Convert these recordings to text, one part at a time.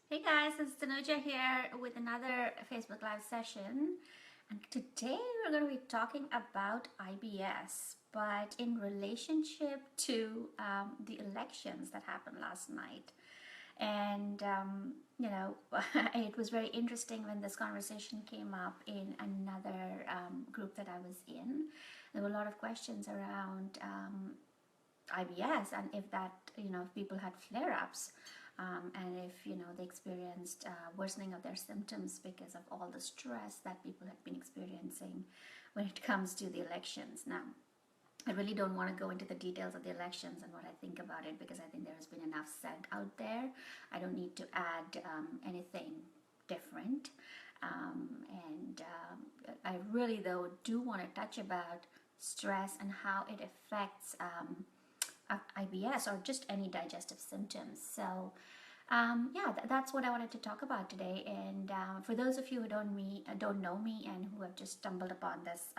Hey guys, it's Tanuja here with another Facebook Live session. And today we're going to be talking about IBS, but in relationship to the elections that happened last night. And, it was very interesting when this conversation came up in another group that I was in. There were a lot of questions around IBS and if that, if people had flare ups. And if they experienced worsening of their symptoms because of all the stress that people have been experiencing when it comes to the elections. Now, I really don't want to go into the details of the elections and what I think about it because I think there has been enough said out there. I don't need to add anything different. I really, though, do want to touch about stress and how it affects IBS or just any digestive symptoms. So that's what I wanted to talk about today. And for those of you who don't know me and who have just stumbled upon this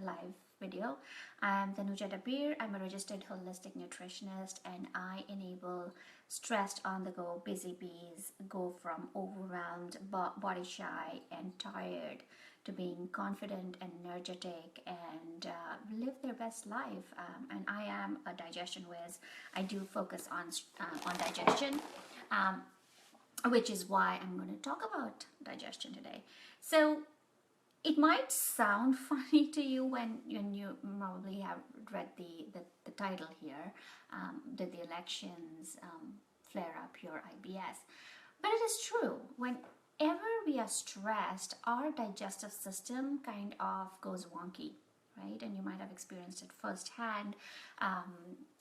live video, I'm Tanuja Dabir. I'm a registered holistic nutritionist, and I enable stressed, on-the-go busy bees go from overwhelmed, body shy, and tired to being confident and energetic and live their best life. And I am a digestion whiz. I do focus on digestion, which is why I'm going to talk about digestion today. So it might sound funny to you when you probably have read the title here, did the elections flare up your IBS? But it is true. Whenever we are stressed, our digestive system kind of goes wonky, right? And you might have experienced it firsthand,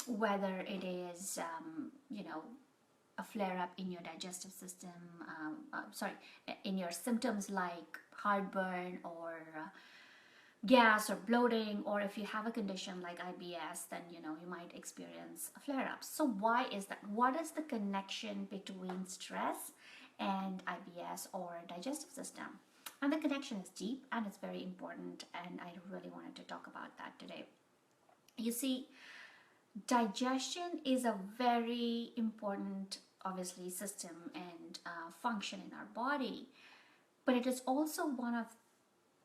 whether it is, a flare-up in your digestive system, in your symptoms like heartburn or gas or bloating, or if you have a condition like IBS, then you might experience a flare-up. So why is that? What is the connection between stress and IBS or digestive system? And the connection is deep and it's very important, and I really wanted to talk about that today. You see, digestion is a very important, obviously, system and function in our body, but it is also one of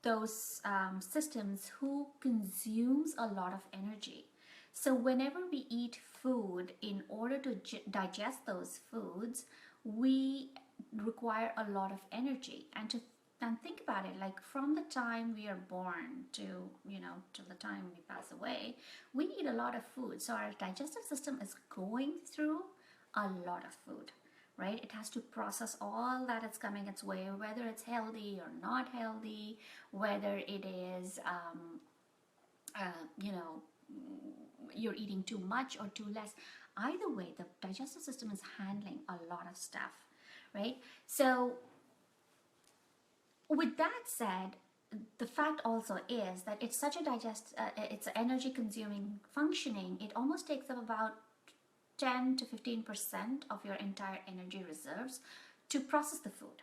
those systems who consumes a lot of energy. So whenever we eat food, in order to digest those foods, we require a lot of energy. And think about it, like from the time we are born to till the time we pass away, we eat a lot of food. So our digestive system is going through a lot of food, right? It has to process all that is coming its way, whether it's healthy or not healthy, whether it is you're eating too much or too less. Either way, the digestive system is handling a lot of stuff, right? So with that said, the fact also is that it's such a it's energy consuming functioning. It almost takes up about 10 to 15% of your entire energy reserves to process the food,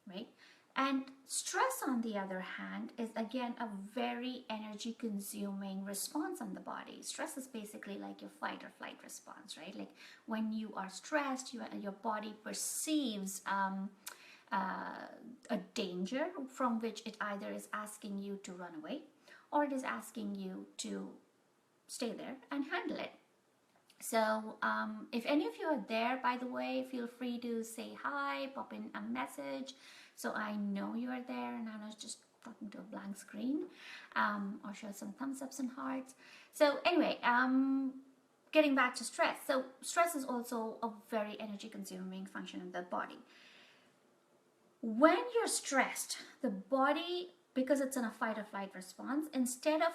right? And stress, on the other hand, is again a very energy consuming response on the body. Stress is basically like your fight or flight response, right? Like when you are stressed, your body perceives a danger from which it either is asking you to run away or it is asking you to stay there and handle it. So if any of you are there, by the way, feel free to say hi, pop in a message so I know you are there and I'm not just talking to a blank screen, or show some thumbs ups and hearts. So anyway, getting back to stress. So stress is also a very energy consuming function of the body. When you're stressed, the body, because it's in a fight or flight response, instead of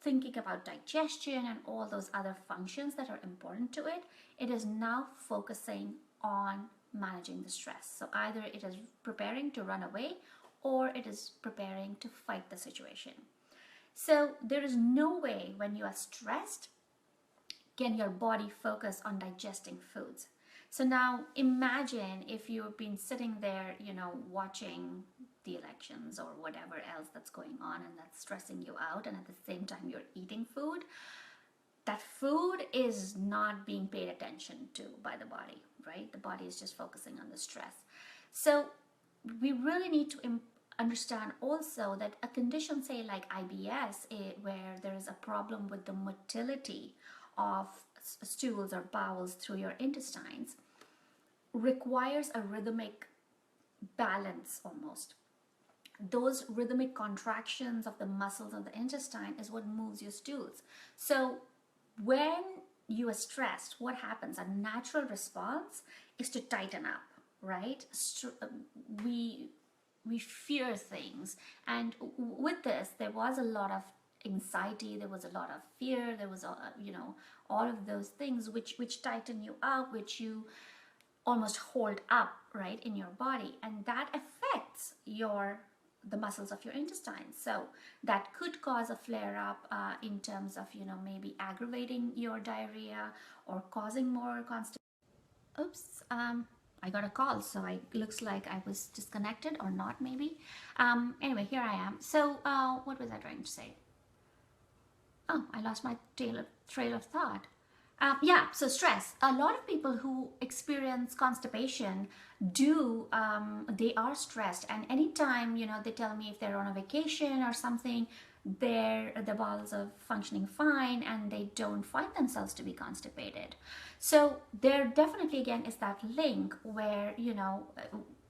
thinking about digestion and all those other functions that are important to it, it is now focusing on managing the stress. So either it is preparing to run away or it is preparing to fight the situation. So there is no way when you are stressed can your body focus on digesting foods. So now imagine if you've been sitting there, watching the elections or whatever else that's going on and that's stressing you out, and at the same time you're eating food. That food is not being paid attention to by the body, right? The body is just focusing on the stress. So we really need to understand also that a condition, say like IBS, where there is a problem with the motility of stools or bowels through your intestines, requires a rhythmic balance almost. Those rhythmic contractions of the muscles of the intestine is what moves your stools. So when you are stressed, what happens? A natural response is to tighten up, right? We fear things, and with this, there was a lot of anxiety, there was a lot of fear, there was all of those things which tighten you up, which you almost hold up, right, in your body, and that affects the muscles of your intestines. So that could cause a flare up in terms of maybe aggravating your diarrhea or causing more constipation. Oops, I got a call, so it looks like I was disconnected or not, maybe. Anyway, here I am. So what was I trying to say? Oh, I lost my trail of thought. Yeah, so stress. A lot of people who experience constipation they are stressed, and anytime they tell me if they're on a vacation or something, the bowels are functioning fine and they don't find themselves to be constipated. So there definitely again is that link where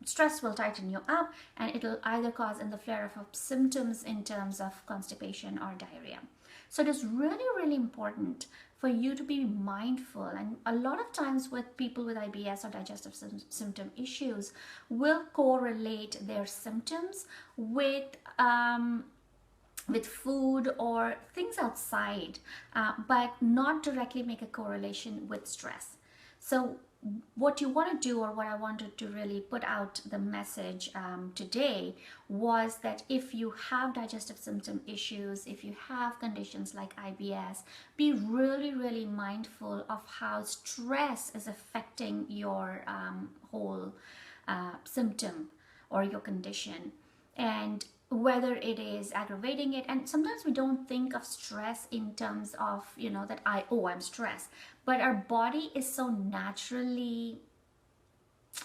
stress will tighten you up, and it'll either cause in the flare of symptoms in terms of constipation or diarrhea. So it is really, really important for you to be mindful. And a lot of times with people with IBS or digestive symptom issues will correlate their symptoms with food or things outside, but not directly make a correlation with stress. So what you want to do, or what I wanted to really put out the message today, was that if you have digestive symptom issues, if you have conditions like IBS, be really, really mindful of how stress is affecting your whole symptom or your condition, and whether it is aggravating it. And sometimes we don't think of stress in terms of that I'm stressed, but our body is so naturally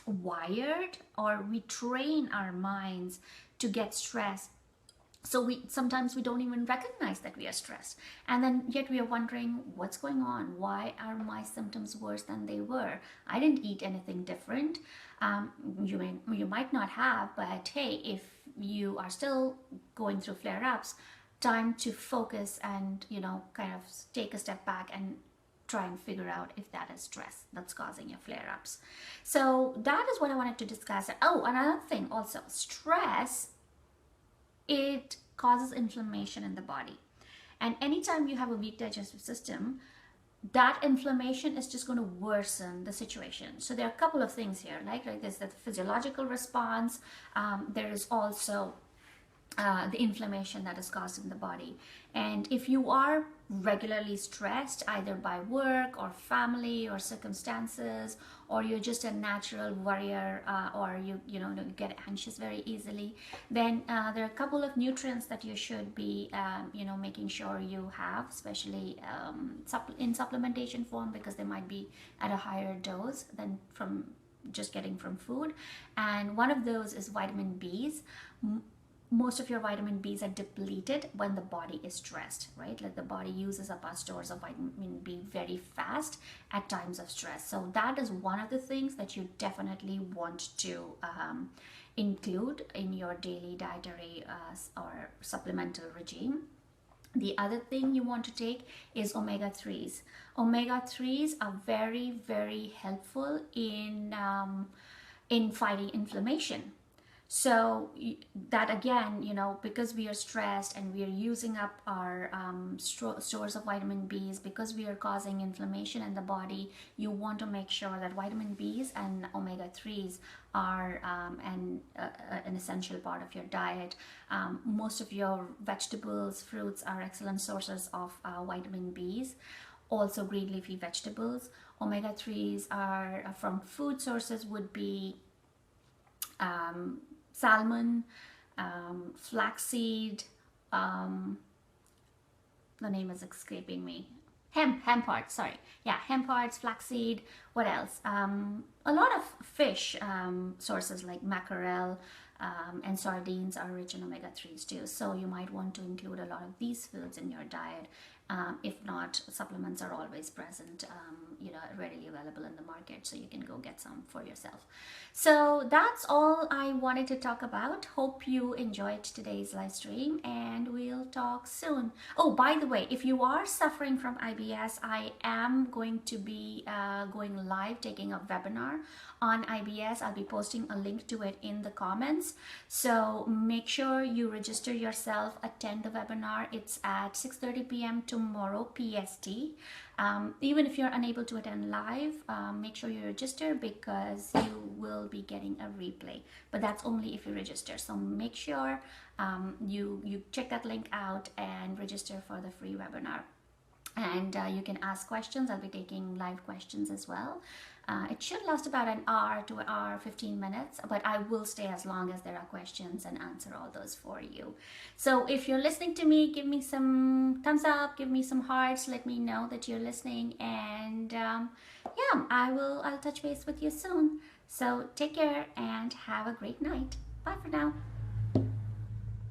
wired, or we train our minds to get stressed, so sometimes we don't even recognize that we are stressed, and then yet we are wondering what's going on. Why are my symptoms worse than they were? I didn't eat anything different. You might not have, but hey, if you are still going through flare-ups, time to focus and kind of take a step back and try and figure out if that is stress that's causing your flare-ups. So that is what I wanted to discuss. Oh, another thing also, stress, it causes inflammation in the body, and anytime you have a weak digestive system, that inflammation is just going to worsen the situation. So there are a couple of things here, like there's the physiological response. There is also the inflammation that is caused in the body. And if you are regularly stressed, either by work or family or circumstances, or you're just a natural worrier, or you get anxious very easily, then there are a couple of nutrients that you should be making sure you have, especially in supplementation form, because they might be at a higher dose than from just getting from food. And one of those is vitamin B's. Most of your vitamin B's are depleted when the body is stressed, right? Like the body uses up our stores of vitamin B very fast at times of stress. So that is one of the things that you definitely want to include in your daily dietary or supplemental regime. The other thing you want to take is omega-3s. Omega-3s are very, very helpful in fighting inflammation. So that again, because we are stressed and we are using up our stores of vitamin B's, because we are causing inflammation in the body, you want to make sure that vitamin B's and omega-3s are an essential part of your diet. Most of your vegetables, fruits are excellent sources of vitamin B's. Also green leafy vegetables. Omega-3s are from food sources would be salmon, flaxseed, the name is escaping me. hemp hearts, sorry. Yeah, hemp hearts, flaxseed. What else? A lot of fish sources like mackerel and sardines are rich in omega-3s too. So you might want to include a lot of these foods in your diet. If not, supplements are always present, readily available in the market, so you can go get some for yourself. So that's all I wanted to talk about. Hope you enjoyed today's live stream, and we'll talk soon. Oh, by the way, if you are suffering from IBS, I am going to be going live, taking a webinar on IBS. I'll be posting a link to it in the comments. So make sure you register yourself, attend the webinar. It's at 6:30 p.m. tomorrow PST. Even if you're unable to attend live, make sure you register, because you will be getting a replay. But that's only if you register. So make sure you check that link out and register for the free webinar. And you can ask questions. I'll be taking live questions as well. It should last about an hour to an hour, 15 minutes, but I will stay as long as there are questions and answer all those for you. So if you're listening to me, give me some thumbs up, give me some hearts, let me know that you're listening, and yeah, I'll touch base with you soon. So take care and have a great night. Bye for now.